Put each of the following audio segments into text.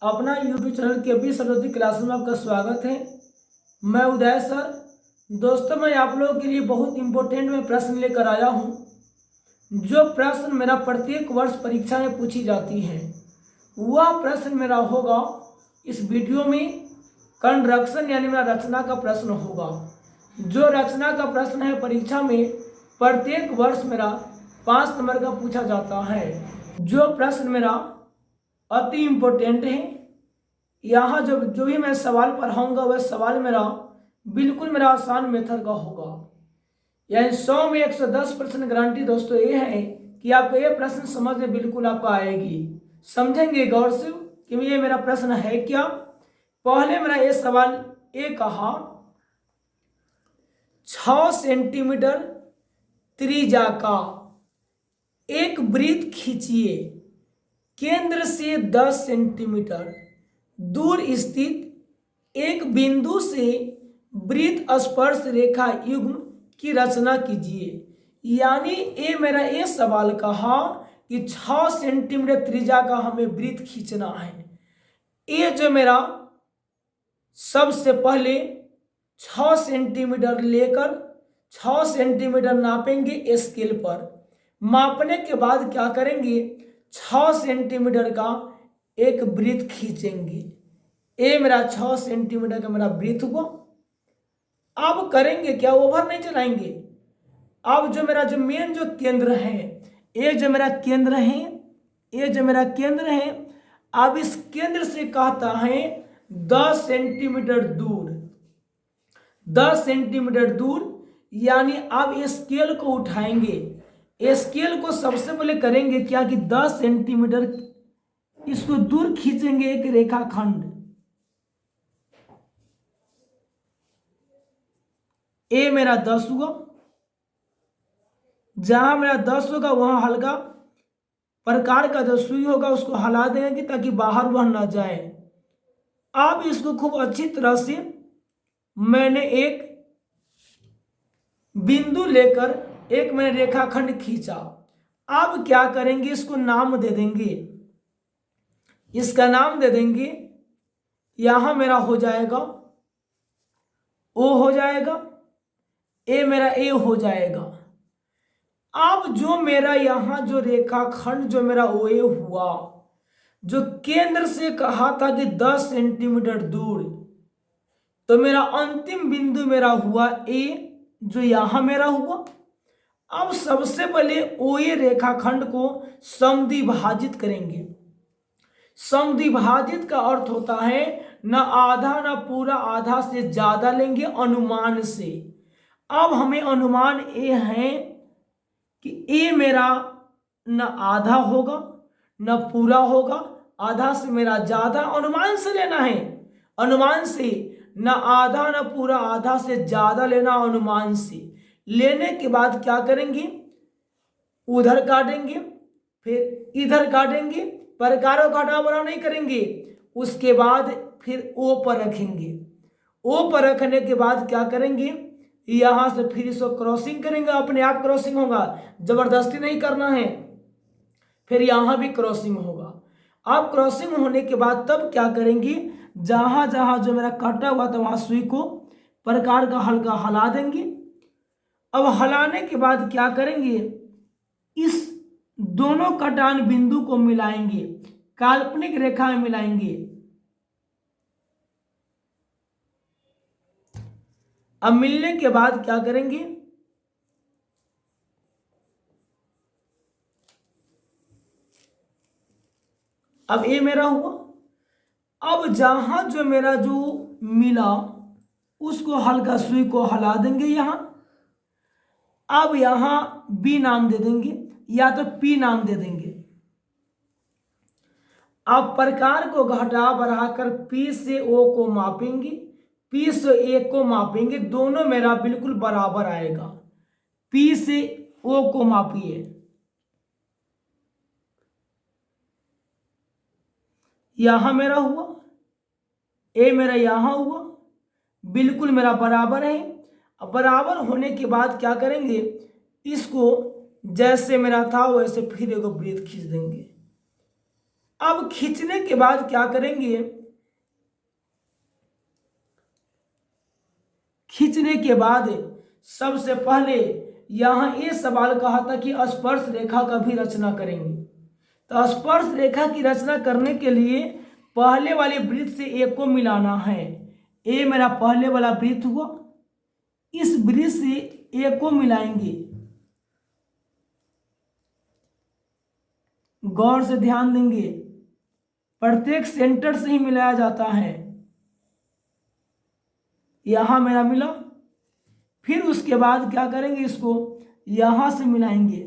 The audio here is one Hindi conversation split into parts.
अपना यूट्यूब चैनल के बी सरस्वती क्लास में आपका स्वागत है। मैं उदय सर। दोस्तों, मैं आप लोगों के लिए बहुत इंपॉर्टेंट में प्रश्न लेकर आया हूं। जो प्रश्न मेरा प्रत्येक वर्ष परीक्षा में पूछी जाती है वह प्रश्न मेरा होगा इस वीडियो में। कंस्ट्रक्शन यानी मेरा रचना का प्रश्न होगा। जो रचना का प्रश्न है परीक्षा में प्रत्येक वर्ष मेरा 5 नंबर का पूछा जाता है। जो प्रश्न मेरा अति इम्पोर्टेंट है। यहाँ जो भी मैं सवाल पढ़ाऊंगा वह सवाल मेरा बिल्कुल मेरा आसान मेथड का होगा। यानी 100 में 110% गारंटी दोस्तों ये है कि आपको ये प्रश्न समझ में बिल्कुल आपको आएगी। समझेंगे गौर से कि ये मेरा प्रश्न है क्या। पहले मेरा ये सवाल ये कहा 6 सेंटीमीटर त्रिज्या का एक वृत्त खींचिए। केंद्र से 10 सेंटीमीटर दूर स्थित एक बिंदु से वृत्त स्पर्श रेखा युग्म की रचना कीजिए। यानी ये मेरा ये सवाल कहा कि 6 सेंटीमीटर त्रिज्या का हमें वृत्त खींचना है। ये जो मेरा सबसे पहले 6 सेंटीमीटर लेकर 6 सेंटीमीटर नापेंगे स्केल पर। मापने के बाद क्या करेंगे 6 सेंटीमीटर का एक वृत्त खींचेंगे। ये मेरा 6 सेंटीमीटर का मेरा वृत्त हुआ। अब करेंगे क्या, ओवर नहीं चलाएंगे। अब जो मेरा जो मेन जो केंद्र है, ये जो मेरा केंद्र है, ये जो मेरा केंद्र है, अब इस केंद्र से कहता है 10 सेंटीमीटर दूर, 10 सेंटीमीटर दूर। यानी अब स्केल को उठाएंगे। स्केल को सबसे पहले करेंगे क्या कि 10 सेंटीमीटर इसको दूर खींचेंगे एक रेखाखंड। ए मेरा 10 हुआ। जहां मेरा 10 होगा वहां हल्का प्रकार का जो सुई होगा उसको हिला देंगे ताकि बाहर वह ना जाए। अब इसको खूब अच्छी तरह से मैंने एक बिंदु लेकर एक मैंने रेखाखंड खींचा। अब क्या करेंगे, इसको नाम दे देंगे। इसका नाम दे देंगे, यहां मेरा हो जाएगा ओ हो जाएगा, ए मेरा ए हो जाएगा। अब जो मेरा यहां जो रेखाखंड जो मेरा ओ ए हुआ, जो केंद्र से कहा था कि 10 सेंटीमीटर दूर, तो मेरा अंतिम बिंदु मेरा हुआ ए, जो यहां मेरा हुआ। अब सबसे पहले ओ ए रेखाखंड को समद्विभाजित करेंगे। समद्विभाजित का अर्थ होता है न आधा न पूरा, आधा से ज्यादा लेंगे अनुमान से। अब हमें अनुमान ये है कि ए मेरा न आधा होगा न पूरा होगा, आधा से मेरा ज्यादा, अनुमान से लेना है। अनुमान से न आधा न पूरा, आधा से ज्यादा लेना अनुमान से। लेने के बाद क्या करेंगे, उधर काटेंगे फिर इधर काटेंगे, प्रकारों का घटाव बढ़ाव नहीं करेंगे। उसके बाद फिर ओ पर रखेंगे। ओ पर रखने के बाद क्या करेंगे, यहां से फिर इसको क्रॉसिंग करेंगे। अपने आप क्रॉसिंग होगा, जबरदस्ती नहीं करना है। फिर यहां भी क्रॉसिंग होगा। अब क्रॉसिंग होने के बाद तब क्या करेंगे, जहां जहां जो मेरा काटा हुआ था वहां सुई को प्रकार का हल्का हिला देंगे। अब हिलाने के बाद क्या करेंगे, इस दोनों कटान बिंदु को मिलाएंगे, काल्पनिक रेखा में मिलाएंगे। अब मिलने के बाद क्या करेंगे, अब ये मेरा हुआ। अब जहां जो मेरा जो मिला उसको हल्का सुई को हिला देंगे यहां। अब यहां बी नाम दे देंगे या तो पी नाम दे देंगे। अब प्रकार को घटा बढ़ाकर पी से ओ को मापेंगे, पी से ए को मापेंगे। दोनों मेरा बिल्कुल बराबर आएगा। पी से ओ को मापिए, यहां मेरा हुआ, ए मेरा यहां हुआ, बिल्कुल मेरा बराबर है। अब बराबर होने के बाद क्या करेंगे, इसको जैसे मेरा था वैसे फिर एक वृत्त खींच देंगे। अब खींचने के बाद क्या करेंगे, खींचने के बाद सबसे पहले यहां ये सवाल कहा था कि स्पर्श रेखा का भी रचना करेंगे। तो स्पर्श रेखा की रचना करने के लिए पहले वाले वृत्त से ए को मिलाना है। ए मेरा पहले वाला वृत्त हुआ, इस वृत्त से ए को मिलाएंगे। गौर से ध्यान देंगे, प्रत्येक सेंटर से ही मिलाया जाता है। यहां मेरा मिला, फिर उसके बाद क्या करेंगे, इसको यहां से मिलाएंगे।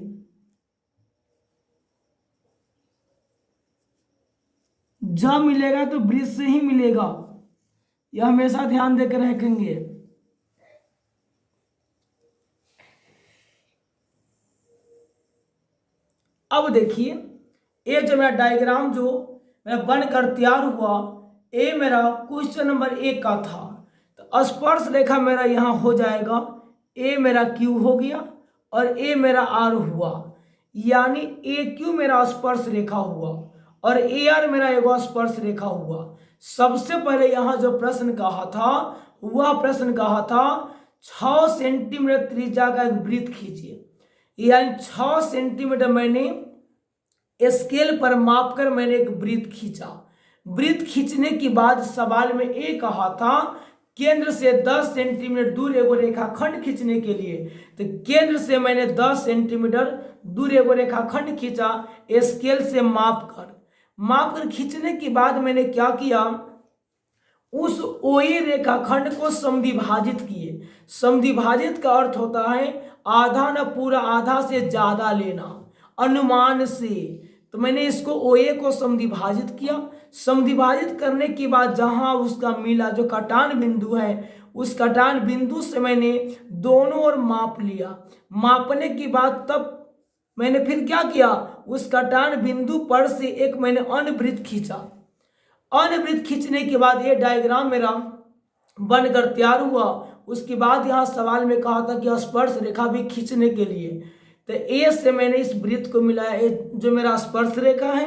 जब मिलेगा तो वृत्त से ही मिलेगा, यह हमेशा ध्यान देकर रखेंगे। अब देखिए, ये जो मेरा डायग्राम जो मेरा बनकर तैयार हुआ, ये मेरा क्वेश्चन नंबर 1 का था। तो स्पर्श रेखा मेरा यहाँ हो जाएगा, ए मेरा क्यू हो गया और ए मेरा आर हुआ, यानी ए क्यू मेरा स्पर्श रेखा हुआ और ए आर मेरा एगो स्पर्श रेखा हुआ। सबसे पहले यहाँ जो प्रश्न कहा था, वह प्रश्न कहा था 6 सेंटीमीटर त्रिज्या का एक वृत्त खींचिए, यानी 6 सेंटीमीटर मैंने स्केल पर मापकर मैंने एक वृत्त खींचा। वृत्त खींचने के बाद सवाल में ये कहा था केंद्र से 10 सेंटीमीटर दूर एगो रेखाखंड खींचने के लिए। तो केंद्र से मैंने 10 सेंटीमीटर दूर एगो रेखाखंड खींचा स्केल से मापकर खींचने के बाद मैंने क्या किया, उस ओए रेखाखंड को समद्विभाजित किए। समद्विभाजित का अर्थ होता है आधा न पूरा, आधा से ज्यादा लेना अनुमान से। तो मैंने इसको ओए को समद्विभाजित किया। समद्विभाजित करने के बाद जहां उसका मिला जो कटान बिंदु है, उस कटान बिंदु से मैंने दोनों ओर माप लिया। मापने के बाद तब मैंने फिर क्या किया, उस कटान बिंदु पर से एक मैंने अनवृत्त खींचा। अनवृत्त खींचने के बाद ये डायग्राम मेरा बनकर तैयार हुआ। उसके बाद यहाँ सवाल में कहा था कि स्पर्श रेखा भी खींचने के लिए, तो ए से मैंने इस वृत्त को मिलाया जो मेरा स्पर्श रेखा है,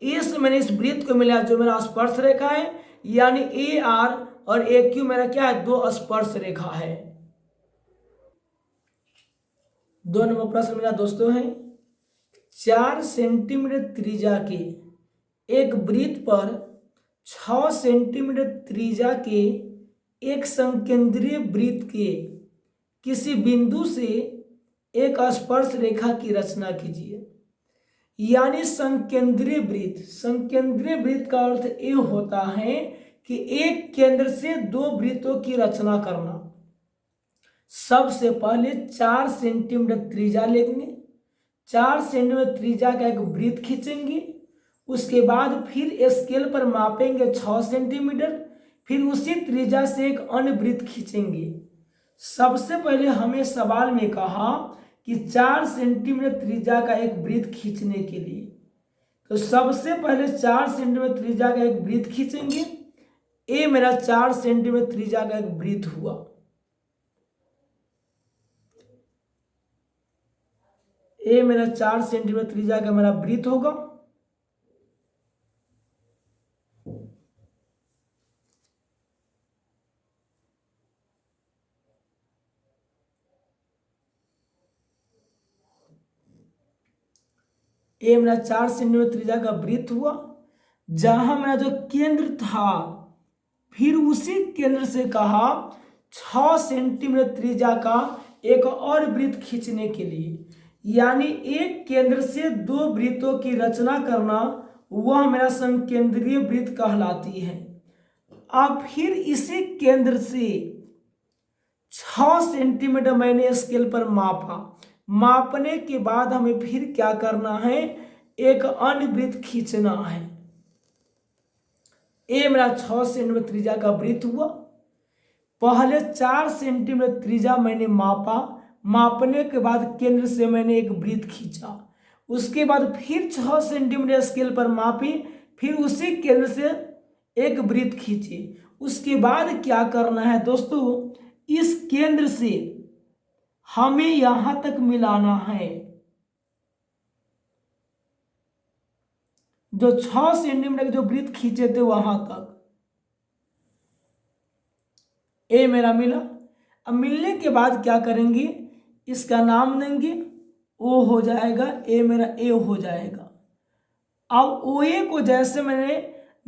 ए से मैंने इस वृत्त को मिलाया जो मेरा स्पर्श रेखा है, यानी ए आर और ए क्यू मेरा क्या है, 2 स्पर्श रेखा है। 2 नंबर प्रश्न मेरा दोस्तों है 4 सेंटीमीटर त्रिज्या के एक वृत्त पर 6 सेंटीमीटर त्रिज्या के एक संकेंद्रीय वृत्त के किसी बिंदु से एक स्पर्श रेखा की रचना कीजिए। यानी संकेंद्रीय वृत्त, संकेंद्रीय वृत्त का अर्थ ये होता है कि एक केंद्र से 2 वृत्तों की रचना करना। सबसे पहले 4 सेंटीमीटर त्रिज्या लेंगे, 4 सेंटीमीटर त्रिज्या का एक वृत्त खींचेंगे, उसके बाद फिर स्केल पर मापेंगे 6 सेंटीमीटर, फिर उसी त्रिज्या से एक अन्य वृत्त खींचेंगे। सबसे पहले हमें सवाल में कहा कि 4 सेंटीमीटर त्रिज्या का एक वृत्त खींचने के लिए, तो सबसे पहले 4 सेंटीमीटर त्रिज्या का एक वृत्त खींचेंगे। ये मेरा 4 सेंटीमीटर त्रिज्या का एक वृत्त हुआ। ये मेरा 4 सेंटीमीटर त्रिज्या का मेरा वृत्त होगा। ये मेरा 4 सेंटीमीटर त्रिज्या का वृत्त हुआ, जहां मेरा जो केंद्र था, फिर उसी केंद्र से कहा 6 सेंटीमीटर त्रिज्या का एक और वृत्त खींचने के लिए, यानी एक केंद्र से 2 वृत्तों की रचना करना, वह मेरा संकेंद्रीय वृत्त कहलाती है। अब फिर इसी केंद्र से 6 सेंटीमीटर मैंने स्केल पर मापा। मापने के बाद हमें फिर क्या करना है, एक अन्य वृत्त खींचना है। ये मेरा 6 सेंटीमीटर त्रिज्या का वृत्त हुआ। पहले 4 सेंटीमीटर त्रिज्या मैंने मापा, मापने के बाद केंद्र से मैंने एक वृत्त खींचा, उसके बाद फिर 6 सेंटीमीटर स्केल पर मापी, फिर उसी केंद्र से एक वृत्त खींचे। उसके बाद क्या करना है दोस्तों, इस केंद्र से हमें यहां तक मिलाना है। जो 6 सेंटीमीटर की जो वृत्त खींचे थे वहां तक ए मेरा मिला। अब मिलने के बाद क्या करेंगे, इसका नाम देंगे, ओ हो जाएगा, ए मेरा ए हो जाएगा। अब ओ ए को जैसे मैंने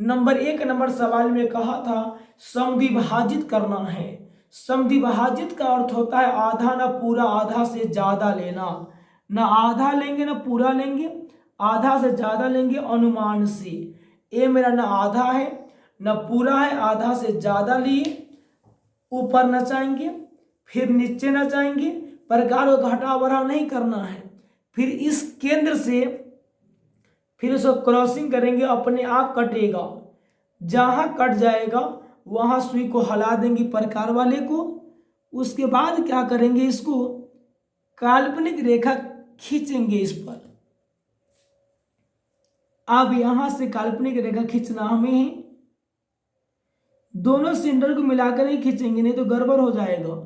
नंबर 1 नंबर सवाल में कहा था समद्विभाजित करना है। समद्विभाजित का अर्थ होता है आधा ना पूरा, आधा से ज्यादा लेना। ना आधा लेंगे ना पूरा लेंगे, आधा से ज्यादा लेंगे अनुमान से। ए मेरा ना आधा है ना पूरा है, आधा से ज्यादा लिए, ऊपर न चाहेंगे फिर नीचे न चाहेंगे, प्रकार को घटा बढ़ाव नहीं करना है। फिर इस केंद्र से फिर उसको क्रॉसिंग करेंगे, अपने आप कटेगा। जहां कट जाएगा वहां सुई को हिला देंगे प्रकार वाले को। उसके बाद क्या करेंगे, इसको काल्पनिक रेखा खींचेंगे इस पर। अब यहां से काल्पनिक रेखा खींचना हमें है, दोनों सेंटर को मिलाकर ही खींचेंगे, नहीं तो गड़बड़ हो जाएगा।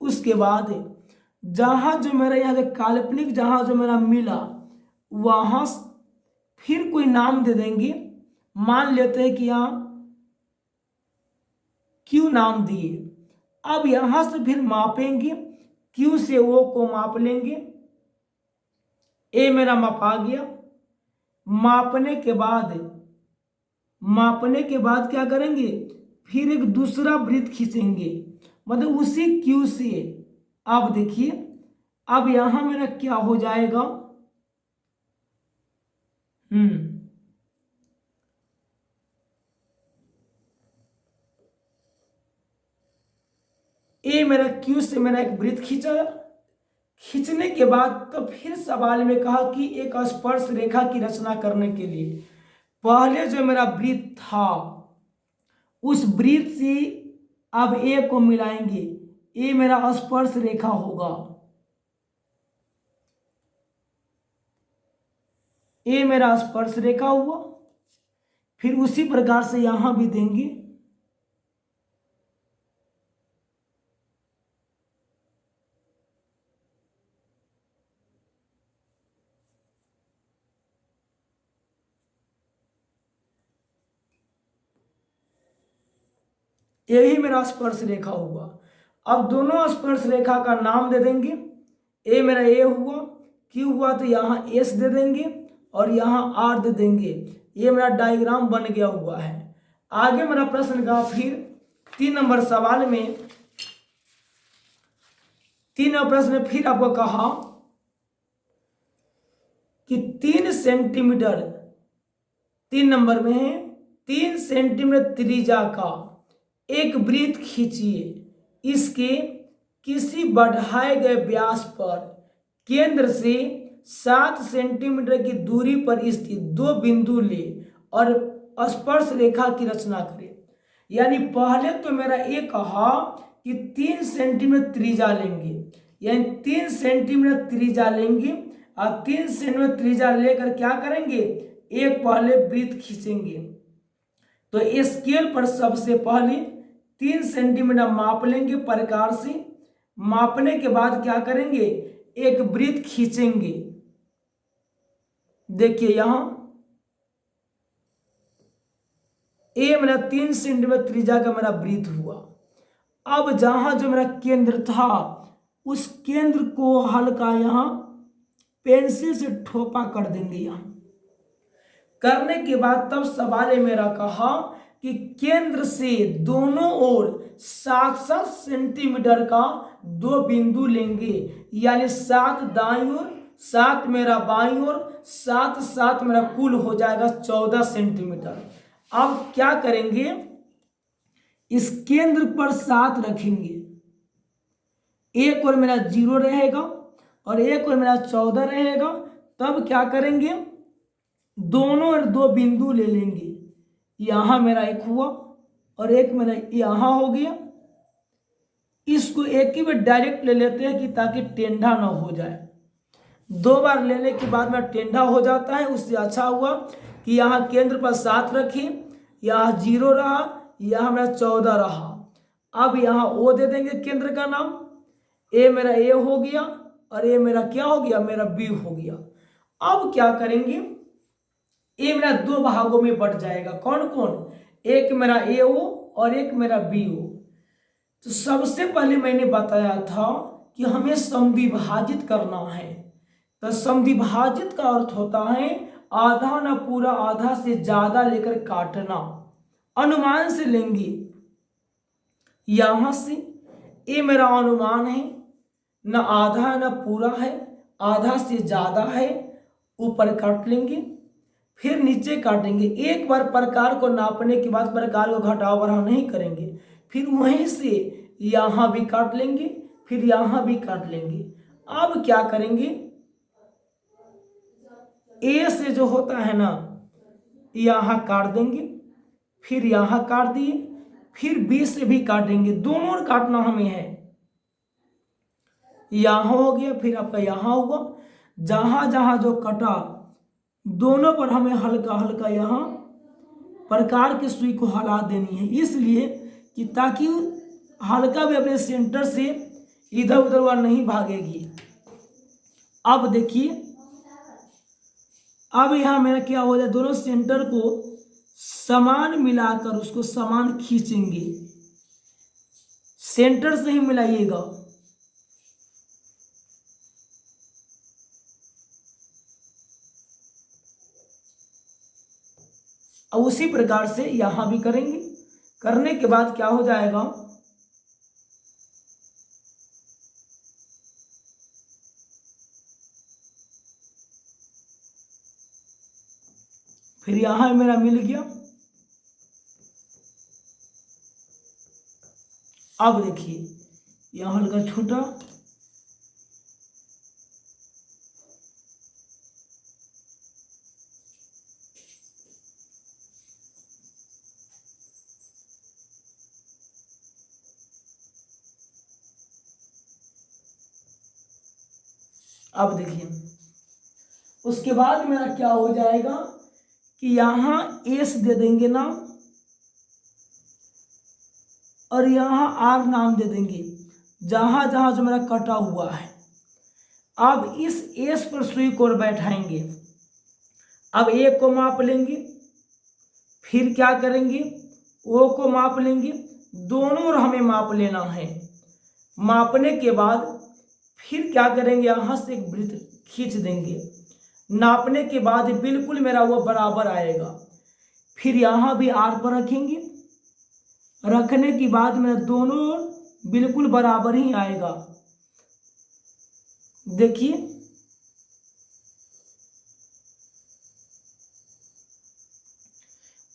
उसके बाद जहां जो मेरा यहाँ काल्पनिक जहां जो मेरा मिला वहां फिर कोई नाम दे देंगे। मान लेते हैं कि यहां क्यू नाम दिए। अब यहां से फिर मापेंगे, क्यू से ओ को माप लेंगे। ए मेरा मापा गया। मापने के बाद क्या करेंगे, फिर एक दूसरा वृत्त खींचेंगे, मतलब उसी क्यू से। अब देखिए, अब यहां मेरा क्या हो जाएगा, ए मेरा क्यू से मेरा एक वृत्त खींचने के बाद तो फिर सवाल में कहा कि एक स्पर्श रेखा की रचना करने के लिए पहले जो मेरा वृत्त था उस वृत्त से अब ए को मिलाएंगे, ए मेरा स्पर्श रेखा होगा। ए मेरा स्पर्श रेखा हुआ। फिर उसी प्रकार से यहां भी देंगे। यही मेरा स्पर्श रेखा हुआ। अब दोनों स्पर्श रेखा का नाम दे देंगे। ए मेरा ए हुआ, क्यू हुआ तो यहाँ एस दे देंगे और यहाँ आर दे देंगे। ये मेरा डायग्राम बन गया हुआ है। आगे मेरा प्रश्न का फिर 3 नंबर सवाल में 3 नंबर प्रश्न में फिर आपको कहा कि 3 सेंटीमीटर 3 नंबर में है 3 सेंटीमीटर त्रिज्या का एक वृत्त खींचिए। इसके किसी बढ़ाए गए व्यास पर केंद्र से 7 सेंटीमीटर की दूरी पर स्थित 2 बिंदु ले और स्पर्श रेखा की रचना करें। यानी पहले तो मेरा ये कहा कि 3 सेंटीमीटर त्रिज्या लेंगे, यानी 3 सेंटीमीटर त्रिज्या लेंगे और 3 सेंटीमीटर त्रिज्या लेकर क्या करेंगे, एक पहले वृत्त खींचेंगे। तो स्केल पर सबसे पहले 3 सेंटीमीटर माप लेंगे प्रकार से। मापने के बाद क्या करेंगे, एक वृत्त खींचेंगे। देखिए यहां ए मेरा 3 सेंटीमीटर त्रिज्या का मेरा वृत्त हुआ। अब जहां जो मेरा केंद्र था उस केंद्र को हल्का यहां पेंसिल से ठोपा कर देंगे। यहां करने के बाद तब सवाल मेरा कहा कि केंद्र से दोनों ओर 7-7 सेंटीमीटर का 2 बिंदु लेंगे, यानी 7 दाईं ओर 7 मेरा बाईं ओर, 7-7 मेरा कुल हो जाएगा 14 सेंटीमीटर। अब क्या करेंगे, इस केंद्र पर 7 रखेंगे, एक और मेरा 0 रहेगा और एक और मेरा 14 रहेगा। तब क्या करेंगे, दोनों और 2 बिंदु ले लेंगे। यहां मेरा एक हुआ और एक मेरा यहां हो गया। इसको एक ही बार डायरेक्ट ले लेते हैं कि ताकि टेढ़ा ना हो जाए। 2 बार लेने के बाद में टेढ़ा हो जाता है। उससे अच्छा हुआ कि यहाँ केंद्र पर 7 रखें, यहाँ 0 रहा, यहाँ मेरा 14 रहा। अब यहाँ ओ दे देंगे केंद्र का नाम, ए मेरा ए हो गया और ए मेरा क्या हो गया, मेरा बी हो गया। अब क्या करेंगे, ए मेरा दो भागों में बट जाएगा, कौन कौन, एक मेरा ए ओ और एक मेरा बी ओ। तो सबसे पहले मैंने बताया था कि हमें समद्विभाजित करना है। तो समद्विभाजित का अर्थ होता है आधा ना पूरा, आधा से ज्यादा लेकर काटना। अनुमान से लेंगे, यहां से ए मेरा अनुमान है, न आधा है न पूरा है, आधा से ज्यादा है, ऊपर काट लेंगे, फिर नीचे काटेंगे। एक बार प्रकार को नापने के बाद प्रकार को घटाव बढ़ाव नहीं करेंगे, फिर वहीं से यहां भी काट लेंगे, फिर यहां भी काट लेंगे। अब क्या करेंगे, ए से जो होता है ना यहां काट देंगे, फिर यहां काट दिए, फिर बी से भी काटेंगे, दोनों काटना हमें है। यहां हो गया, फिर आपका यहां हुआ, जहां जहां जो कटा दोनों पर हमें हल्का हल्का यहां प्रकार की सुई को हला देनी है, इसलिए कि ताकि हल्का भी अपने सेंटर से इधर उधर वह नहीं भागेगी। अब देखिए, अब यहां मेरा क्या हो जाए, दोनों सेंटर को समान मिलाकर उसको समान खींचेंगे, सेंटर से ही मिलाइएगा। अब उसी प्रकार से यहां भी करेंगे, करने के बाद क्या हो जाएगा, फिर यहां मेरा मिल गया। अब देखिए यहां हल्का छोटा, अब देखिए उसके बाद मेरा क्या हो जाएगा कि यहां एस दे देंगे नाम और यहां आर नाम दे देंगे, जहां जहां जो मेरा कटा हुआ है। अब इस एस पर सुई को बैठाएंगे, अब ए को माप लेंगे, फिर क्या करेंगे, ओ को माप लेंगे, दोनों और हमें माप लेना है। मापने के बाद फिर क्या करेंगे, यहां से एक वृत्त खींच देंगे, नापने के बाद बिल्कुल मेरा वो बराबर आएगा। फिर यहां भी आर पर रखेंगे, रखने के बाद मेरा दोनों बिल्कुल बराबर ही आएगा। देखिए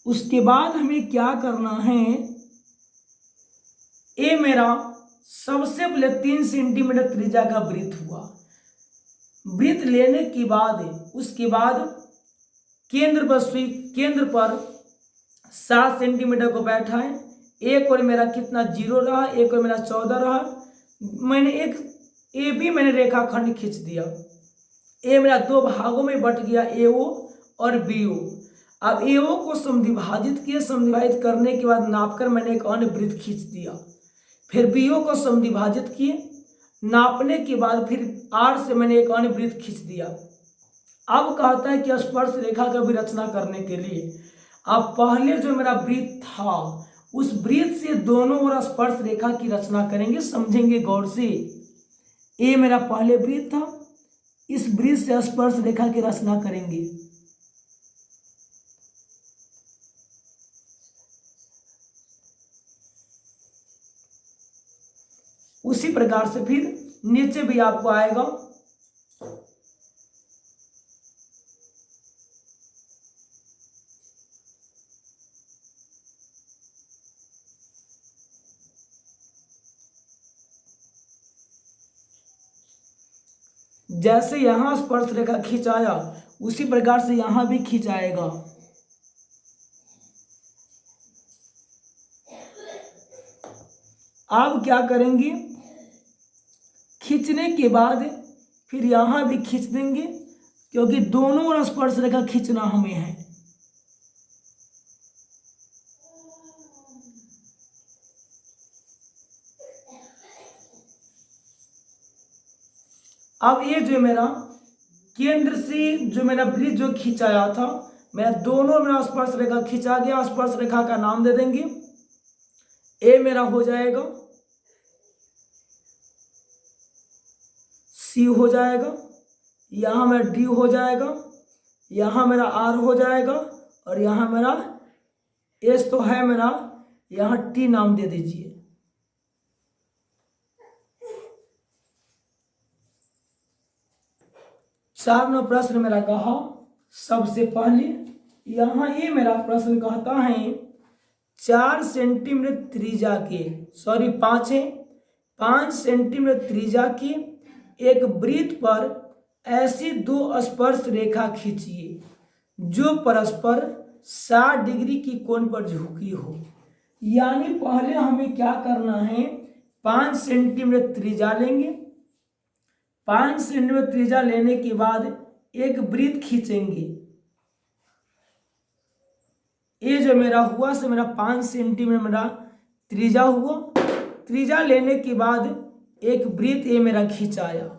उसके बाद हमें क्या करना है, ए मेरा सबसे पहले 3 सेंटीमीटर त्रिज्या का वृत्त हुआ, वृत्त लेने के बाद उसके बाद केंद्र पर सुई, केंद्र पर 7 सेंटीमीटर को बैठाएं। एक और मेरा कितना 0 रहा, एक और मेरा 14 रहा। मैंने एक ए भी मैंने रेखाखंड खींच दिया, ए मेरा दो भागों में बट गया, ए ओ और बी ओ। अब ए ओ को समद्विभाजित किए, समद्विभाजित करने के बाद नापकर मैंने एक अन्य वृत्त खींच दिया, फिर बी ओ को समद्विभाजित किए, नापने के बाद फिर आर से मैंने एक अन्य वृत्त खींच दिया। अब कहता है कि स्पर्श रेखा का भी रचना करने के लिए अब पहले जो मेरा वृत्त था उस वृत्त से दोनों ओर स्पर्श रेखा की रचना करेंगे, समझेंगे गौर से। ए मेरा पहले वृत्त था, इस वृत्त से स्पर्श रेखा की रचना करेंगे। उसी प्रकार से फिर नीचे भी आपको आएगा। जैसे यहां स्पर्श रेखा खिंचाया उसी प्रकार से यहां भी खिंचाएगा। अब क्या करेंगे, खींचने के बाद फिर यहां भी खींच देंगे, क्योंकि दोनों ओर स्पर्श रेखा खींचना हमें है। अब ये जो मेरा केंद्र से जो मेरा वृत्त जो खिंचाया था, मेरा दोनों मेरा स्पर्श रेखा खिंचा गया। स्पर्श रेखा का नाम दे देंगे, ए मेरा हो जाएगा, सी हो जाएगा, यहाँ मेरा डी हो जाएगा, यहाँ मेरा आर हो जाएगा, और यहाँ मेरा एस तो है मेरा, यहाँ टी नाम दे दीजिए। चार नंबर प्रश्न मेरा कहा, सबसे पहले यहाँ ये मेरा प्रश्न कहता है 4 सेंटीमीटर त्रिज्या के, सॉरी 5 है, 5 सेंटीमीटर त्रिज्या के एक वृत्त पर ऐसी दो स्पर्श रेखा खींचिए जो परस्पर 60 डिग्री की कोण पर झुकी हो। यानी पहले हमें क्या करना है, 5 सेंटीमीटर त्रिज्या लेंगे। 5 सेंटीमीटर त्रिज्या लेने के बाद एक वृत्त खींचेंगे। ये जो मेरा हुआ से मेरा 5 सेंटीमीटर मेरा त्रिज्या हुआ। त्रिज्या लेने के बाद एक वृत्त ये मेरा खिंचाया,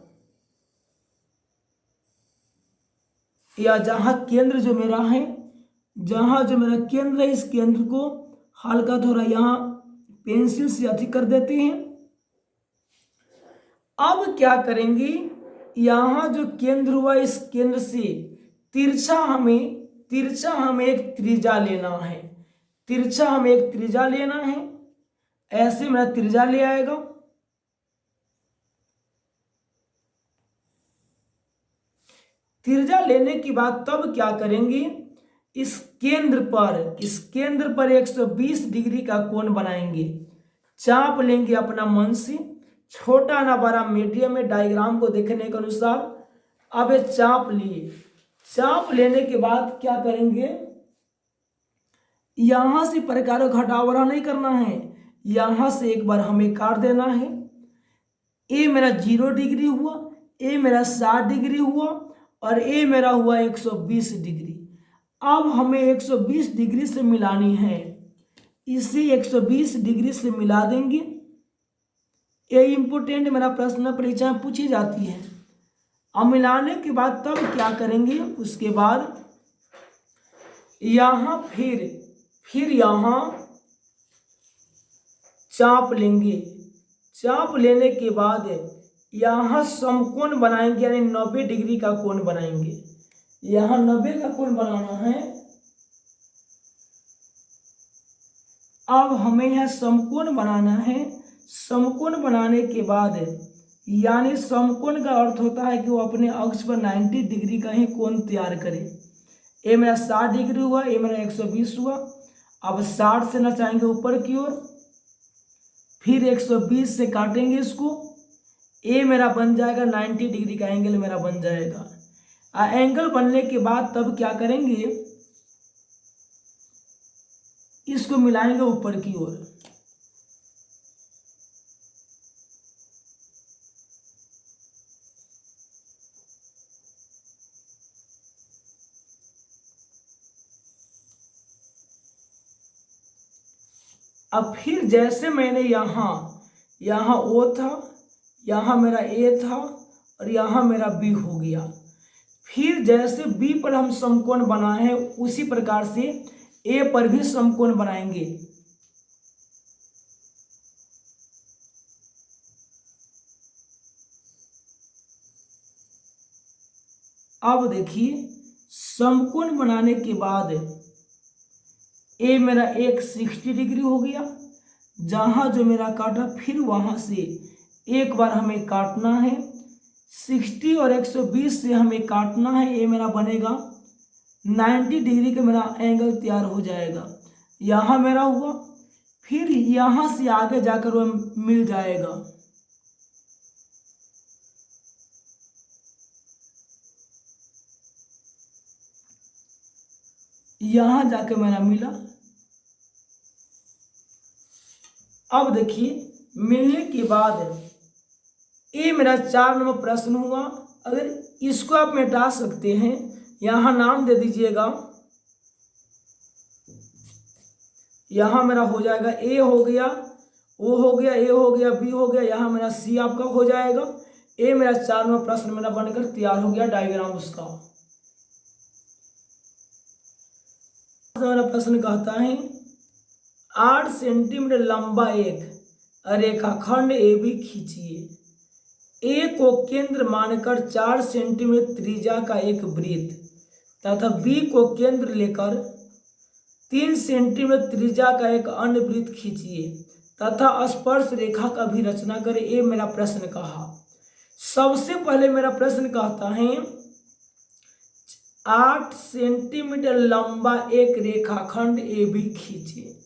या जहां केंद्र जो मेरा है, जहां जो मेरा केंद्र है, इस केंद्र को हल्का थोड़ा यहाँ पेंसिल से अधिक कर देते हैं। अब क्या करेंगे, यहाँ जो केंद्र हुआ, इस केंद्र से तिरछा हमें एक त्रिज्या लेना है। तिरछा हमें एक त्रिज्या लेना है। ऐसे मेरा त्रिज्या ले आएगा। त्रिज्या लेने के बाद तब क्या करेंगे, इस केंद्र पर 120 डिग्री का कोण बनाएंगे। चाप लेंगे अपना मन से, छोटा ना बड़ा मीडियम में, डायग्राम को देखने के अनुसार। अब ये चाप लिए, चाप लेने के बाद क्या करेंगे, यहां से प्रकार घटाव बढ़ा नहीं करना है, यहां से एक बार हमें काट देना है। ए मेरा 0 डिग्री हुआ, ए मेरा 60 डिग्री हुआ, और ए मेरा हुआ 120 डिग्री। अब हमें 120 डिग्री से मिलानी है, इसे 120 डिग्री से मिला देंगे। ये इंपोर्टेंट मेरा प्रश्न परीक्षा में पूछी जाती है। अब मिलाने के बाद तब क्या करेंगे, उसके बाद यहाँ फिर यहाँ चाप लेंगे। चाप लेने के बाद यहाँ समकोण बनाएंगे, यानी 90 डिग्री का कोण बनाएंगे। यहाँ 90 का कोण बनाना है। अब हमें यहाँ समकोण बनाना है। समकोण बनाने के बाद, यानी समकोण का अर्थ होता है कि वो अपने अक्ष पर 90 डिग्री का ही कोण तैयार करे। ये मेरा 60 डिग्री हुआ, ये मेरा 120 हुआ। अब 60 से नचाएंगे ऊपर की ओर, फिर 120 से काटेंगे इसको। ए मेरा बन जाएगा 90 डिग्री का एंगल मेरा बन जाएगा। एंगल बनने के बाद तब क्या करेंगे, इसको मिलाएंगे ऊपर की ओर। अब फिर जैसे मैंने यहाँ ओ था, यहाँ मेरा ए था, और यहाँ मेरा बी हो गया। फिर जैसे बी पर हम समकोण बनाए हैं, उसी प्रकार से ए पर भी समकोण बनाएंगे। अब देखिए, समकोण बनाने के बाद ए मेरा 160 डिग्री हो गया। जहां जो मेरा काटा, फिर वहां से एक बार हमें काटना है। 60 और 120 से हमें काटना है। ये मेरा बनेगा 90 डिग्री का मेरा एंगल तैयार हो जाएगा। यहाँ मेरा हुआ, फिर यहाँ से आगे जाकर वो मिल जाएगा। यहाँ जाके मेरा मिला। अब देखिए, मिलने के बाद ये मेरा 4 नंबर प्रश्न हुआ। अगर इसको आप मिटा सकते हैं, यहाँ नाम दे दीजिएगा। यहाँ मेरा हो जाएगा, ए हो गया, ओ हो गया, ए हो गया, बी हो गया, यहाँ मेरा सी आपका हो जाएगा। ये मेरा 4वां प्रश्न मेरा बनकर तैयार हो गया, डायग्राम उसका। मेरा प्रश्न कहता है 8 सेंटीमीटर लंबा एक रेखाखंड AB खींचिए। ए को केंद्र मानकर 4 सेंटीमीटर त्रिज्या का एक वृत्त तथा बी को केंद्र लेकर 3 सेंटीमीटर त्रिज्या का एक अन्य वृत्त खींचिए तथा स्पर्श रेखा का भी रचना करें। ये मेरा प्रश्न कहा। सबसे पहले मेरा प्रश्न कहता है 8 सेंटीमीटर लंबा एक रेखाखंड AB खींचिए,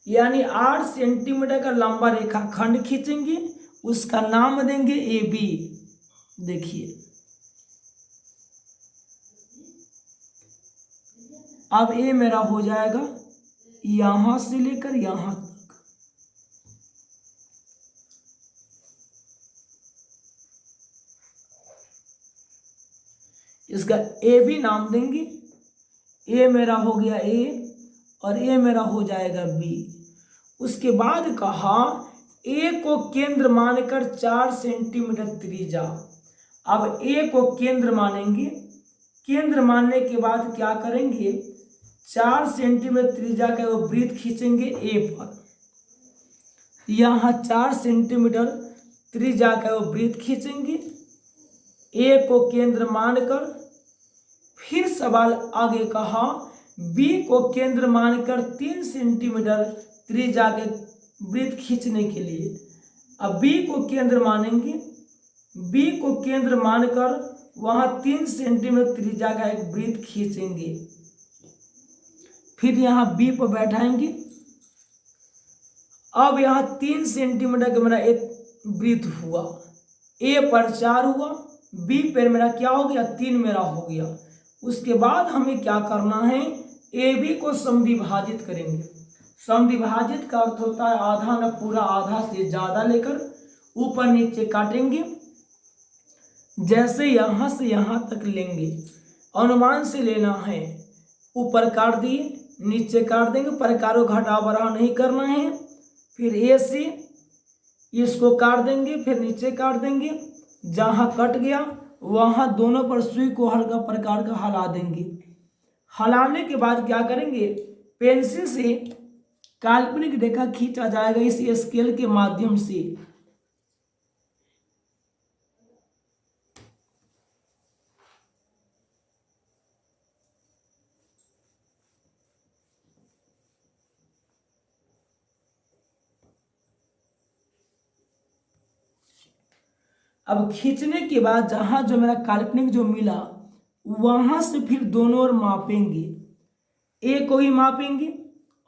यानी 8 सेंटीमीटर का लंबा रेखाखंड खींचेंगे, उसका नाम देंगे AB। देखिए अब ये मेरा हो जाएगा यहां से लेकर यहां तक। इसका AB नाम देंगे। ये मेरा हो गया A और ये मेरा हो जाएगा B। उसके बाद कहा A को केंद्र मानकर 4 सेंटीमीटर त्रिज्या। अब A को केंद्र मानेंगे, केंद्र मानने के बाद क्या करेंगे 4 सेंटीमीटर त्रिज्या का वो वृत्त खींचेंगे A पर। यहाँ 4 सेंटीमीटर त्रिज्या का वो वृत्त खींचेंगे A को केंद्र मानकर। फिर सवाल आगे कहा B को केंद्र मानकर 3 सेंटीमीटर त्रिज्या के वृत्त खींचने के लिए। अब B को केंद्र मानेंगे, B को केंद्र मानकर वहां 3 सेंटीमीटर त्रिज्या का एक वृत्त खींचेंगे। फिर यहाँ B पर बैठाएंगे। अब यहाँ 3 सेंटीमीटर का मेरा एक वृत्त हुआ, A पर 4 हुआ, B पर मेरा क्या हो गया 3 मेरा हो गया। उसके बाद हमें क्या करना है AB को समद्विभाजित करेंगे। समद्विभाजित का अर्थ होता है आधा न पूरा, आधा से ज्यादा लेकर ऊपर नीचे काटेंगे। जैसे यहां से यहां तक लेंगे, अनुमान से लेना है। ऊपर काट दिए, नीचे काट देंगे, प्रकार को घटा बढ़ा नहीं करना है। फिर A से इसको काट देंगे, फिर नीचे काट देंगे। जहां कट गया वहां दोनों पर सुई को हल्का प्रकार का हिला देंगे। हिलाने के बाद क्या करेंगे पेंसिल से काल्पनिक रेखा खींचा जाएगा इस स्केल के माध्यम से। अब खींचने के बाद जहां जो मेरा काल्पनिक जो मिला वहां से फिर दोनों ओर मापेंगे। A को ही मापेंगे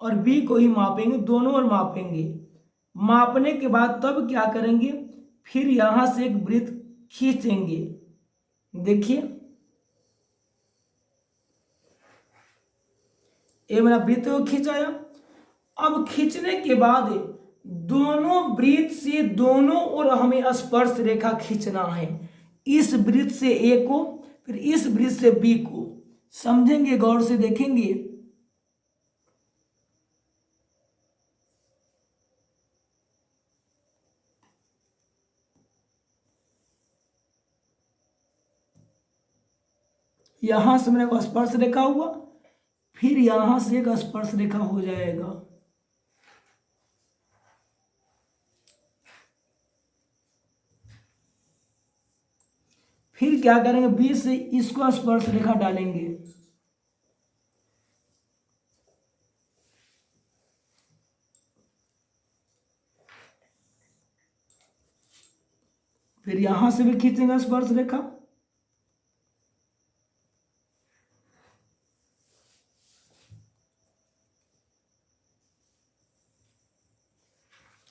और B को ही मापेंगे, दोनों ओर मापेंगे। मापने के बाद तब क्या करेंगे फिर यहां से एक वृत्त खींचेंगे। देखिए ये मेरा वृत्त को खींचाया। अब खींचने के बाद दोनों वृत्त से दोनों ओर हमें स्पर्श रेखा खींचना है। इस वृत्त से A को, फिर इस वृत्त से B को। समझेंगे, गौर से देखेंगे। यहां से मेरे को स्पर्श रेखा हुआ, फिर यहां से एक स्पर्श रेखा हो जाएगा। फिर क्या करेंगे B से इसको स्पर्श रेखा डालेंगे। फिर यहां से भी खींचेंगे स्पर्श रेखा।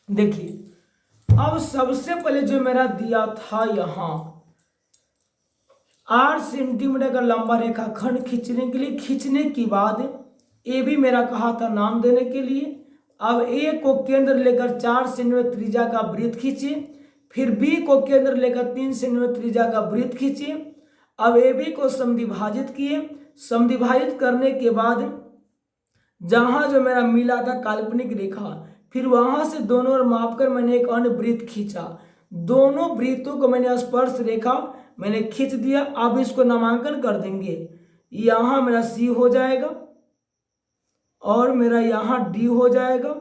देखिए अब सबसे पहले जो मेरा दिया था यहां 8 सेंटीमीटर का लंबा रेखा खंड खींचने के लिए, खींचने के बाद A भी मेरा कहा था नाम देने के लिए। अब A को केंद्र लेकर 4 सेंटीमीटर त्रिज्या का वृत्त खींचिए। फिर B को केंद्र लेकर 3 सेंटीमीटर त्रिज्या का वृत्त खींचिए। अब AB को समद्विभाजित किए। समद्विभाजित करने के बाद जहां जो मेरा मिला था काल्पनिक रेखा, फिर वहां से दोनों ओर मापकर मैंने एक अन्य वृत्त खींचा। दोनों वृत्तों को मैंने स्पर्श रेखा मैंने खींच दिया। अब इसको नामांकन कर देंगे। यहाँ मेरा सी हो जाएगा और मेरा यहाँ डी हो जाएगा,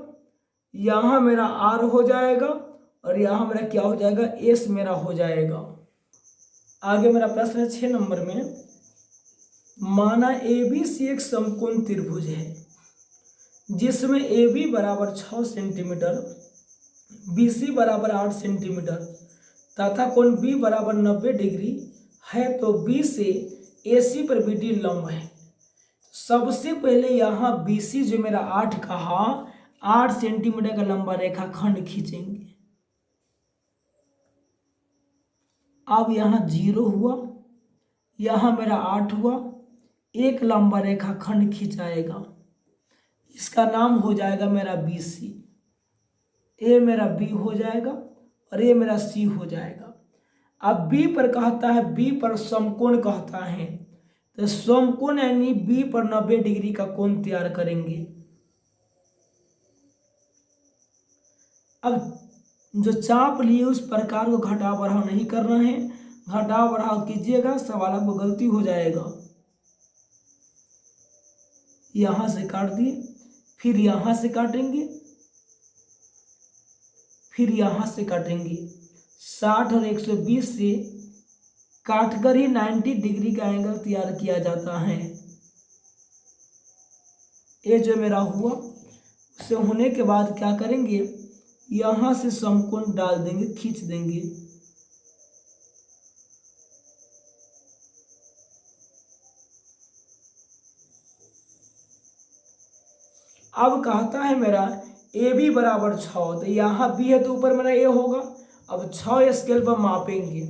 यहाँ मेरा आर हो जाएगा और यहाँ मेरा क्या हो जाएगा, एस मेरा हो जाएगा। आगे मेरा प्रश्न है 6 नंबर में, माना ABC एक समकोण त्रिभुज है जिसमें AB बराबर 6 सेंटीमीटर, BC बराबर 8 सेंटीमीटर तथा कोण B बराबर 90 डिग्री है, तो B से AC पर BD लंब है। सबसे पहले यहाँ BC जो मेरा 8 कहा, 8 सेंटीमीटर का लंबा रेखा खंड खींचेंगे। अब यहाँ 0 हुआ, यहाँ मेरा 8 हुआ, एक लंबा रेखा खंड खींचाएगा, इसका नाम हो जाएगा मेरा BC। ए मेरा B हो जाएगा और ये मेरा C हो जाएगा। अब B पर कहता है, B पर समकोण कहता है, तो समकोण यानी B पर 90 डिग्री का कोण तैयार करेंगे। अब जो चाप लिए उस प्रकार को घटाव बढ़ाव नहीं करना है, घटाव बढ़ाव कीजिएगा सवाल आपको गलती हो जाएगा। यहां से काट दिए, फिर यहां से काटेंगे, फिर यहां से काटेंगे। 60 और 120 से काटकर ही 90 डिग्री का एंगल तैयार किया जाता है। ये जो मेरा हुआ, उसे होने के बाद क्या करेंगे, यहां से समकोण डाल देंगे, खींच देंगे। अब कहता है मेरा AB बराबर 6, तो यहाँ B है तो ऊपर मेरा A होगा। अब 6 स्केल पर मापेंगे,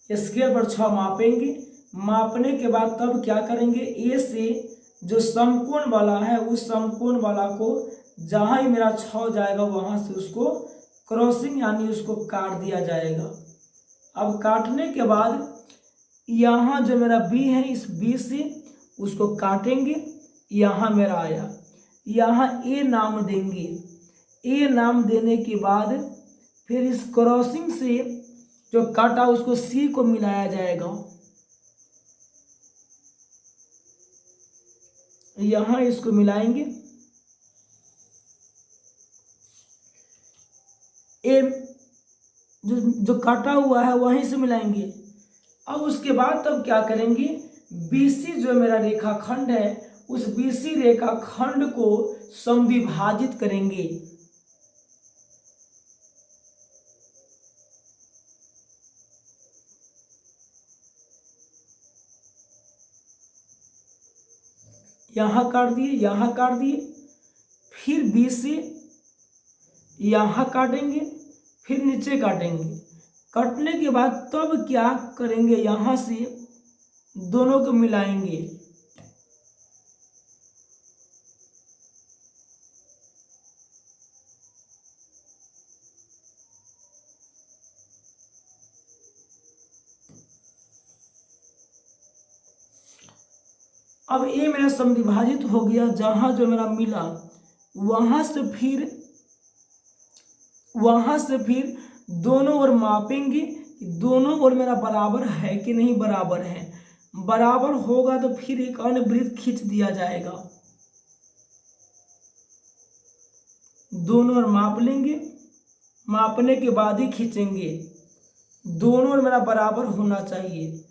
स्केल पर 6 मापेंगे। मापने के बाद तब क्या करेंगे, A से जो समकोण वाला है उस समकोण वाला को जहाँ ही मेरा 6 जाएगा वहाँ से उसको क्रॉसिंग यानी उसको काट दिया जाएगा। अब काटने के बाद यहाँ जो मेरा B है, इस B से उसको काटेंगे, यहाँ मेरा आया, यहाँ A नाम देंगे। A नाम देने के बाद फिर इस क्रॉसिंग से जो काटा उसको C को मिलाया जाएगा। यहाँ इसको मिलाएंगे, A जो काटा हुआ है वहीं से मिलाएंगे। अब उसके बाद तब क्या करेंगे, BC जो मेरा रेखाखंड है उस BC रेखाखंड को समविभाजित करेंगे। यहाँ काट दिए, यहाँ काट दिए, फिर BC यहाँ काटेंगे, फिर नीचे काटेंगे। कटने के बाद तब क्या करेंगे, यहाँ से दोनों को मिलाएंगे। अब ये मेरा समविभाजित हो गया, जहां जो मेरा मिला वहां से फिर दोनों ओर मापेंगे, दोनों ओर मेरा बराबर है कि नहीं बराबर है। बराबर होगा तो फिर एक अन्य वृत्त खींच दिया जाएगा। दोनों ओर माप लेंगे, मापने के बाद ही खींचेंगे। दोनों ओर मेरा बराबर होना चाहिए।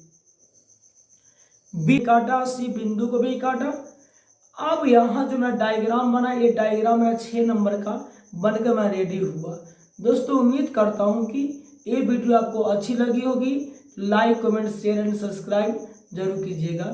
B काटा, C बिंदु को भी काटा। अब यहाँ जो मेरा डायग्राम बना, ये डायग्राम मेरा 6 नंबर का बनकर मैं रेडी हुआ। दोस्तों उम्मीद करता हूँ कि ये वीडियो आपको अच्छी लगी होगी। Like, comment, share and subscribe जरूर कीजिएगा।